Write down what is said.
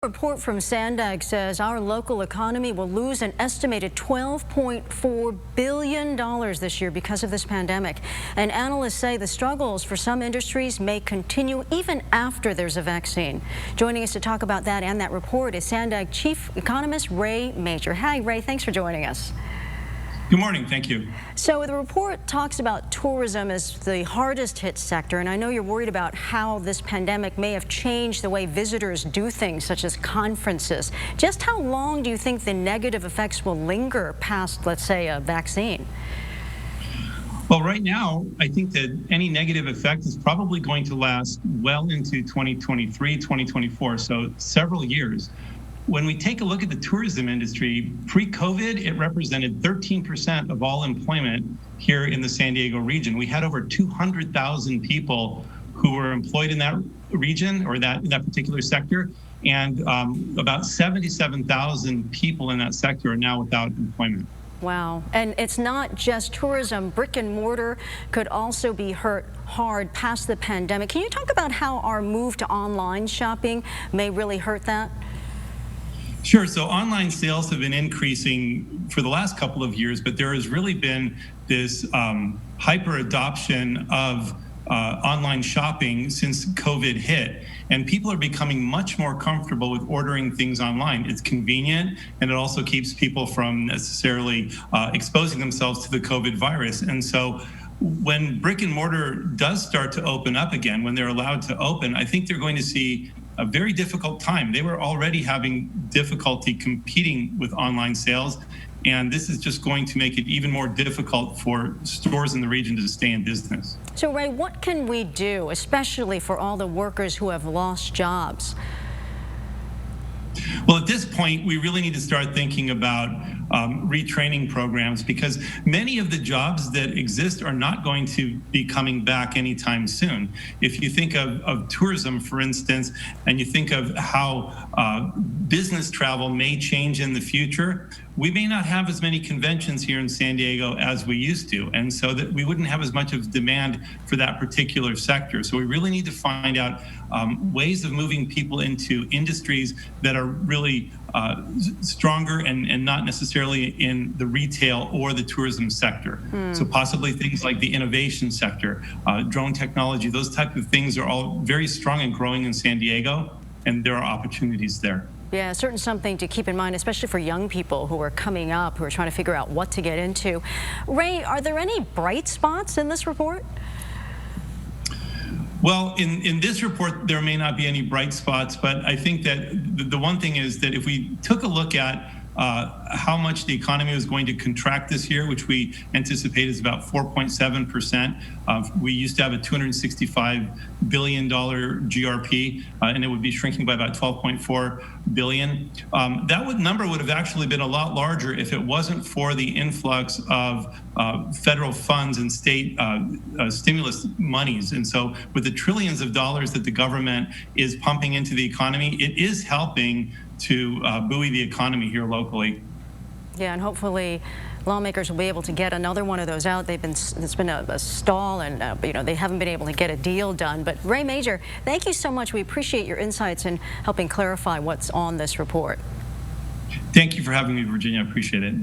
A report from SANDAG says our local economy will lose an estimated $12.4 billion this year because of this pandemic. And analysts say the struggles for some industries may continue even after there's a vaccine. Joining us to talk about that and that report is SANDAG Chief Economist Ray Major. Hi, Ray. Thanks for joining us. Good morning. Thank you. So the report talks about tourism as the hardest hit sector, and I know you're worried about how this pandemic may have changed the way visitors do things, such as conferences. Just how long do you think the negative effects will linger past, let's say, a vaccine? Well, right now, I think that any negative effect is probably going to last well into 2023, 2024, so several years. When we take a look at the tourism industry, pre-COVID, it represented 13% of all employment here in the San Diego region. We had over 200,000 people who were employed in that region or in that particular sector, and about 77,000 people in that sector are now without employment. Wow. And it's not just tourism. Brick and mortar could also be hurt hard past the pandemic. Can you talk about how our move to online shopping may really hurt that? Sure. So online sales have been increasing for the last couple of years, but there has really been this hyper adoption of online shopping since COVID hit. And people are becoming much more comfortable with ordering things online. It's convenient, and it also keeps people from necessarily exposing themselves to the COVID virus. And so when brick and mortar does start to open up again, when they're allowed to open, I think they're going to see a very difficult time. They were already having difficulty competing with online sales, and this is just going to make it even more difficult for stores in the region to stay in business. So, Ray, what can we do, especially for all the workers who have lost jobs? Well, at this point, we really need to start thinking about retraining programs, because many of the jobs that exist are not going to be coming back anytime soon. If you think of tourism, for instance, and you think of how business travel may change in the future, we may not have as many conventions here in San Diego as we used to, and so that we wouldn't have as much of demand for that particular sector. So we really need to find out ways of moving people into industries that are really stronger and not necessarily in the retail or the tourism sector. So possibly things like the innovation sector, drone technology, those type of things are all very strong and growing in San Diego, and there are opportunities there. Yeah, certainly something to keep in mind, especially for young people who are coming up, who are trying to figure out what to get into. Ray, are there any bright spots in this report? Well, in this report, there may not be any bright spots, but I think that the one thing is that if we took a look at how much the economy was going to contract this year, which we anticipate is about 4.7%. We used to have a $265 billion GRP, and it would be shrinking by about 12.4 billion. That number would have actually been a lot larger if it wasn't for the influx of federal funds and state stimulus monies. And so with the trillions of dollars that the government is pumping into the economy, it is helping to buoy the economy here locally. Yeah, and hopefully lawmakers will be able to get another one of those out. It's been a stall, and they haven't been able to get a deal done. But Ray Major, thank you so much. We appreciate your insights in helping clarify what's on this report. Thank you for having me, Virginia. I appreciate it.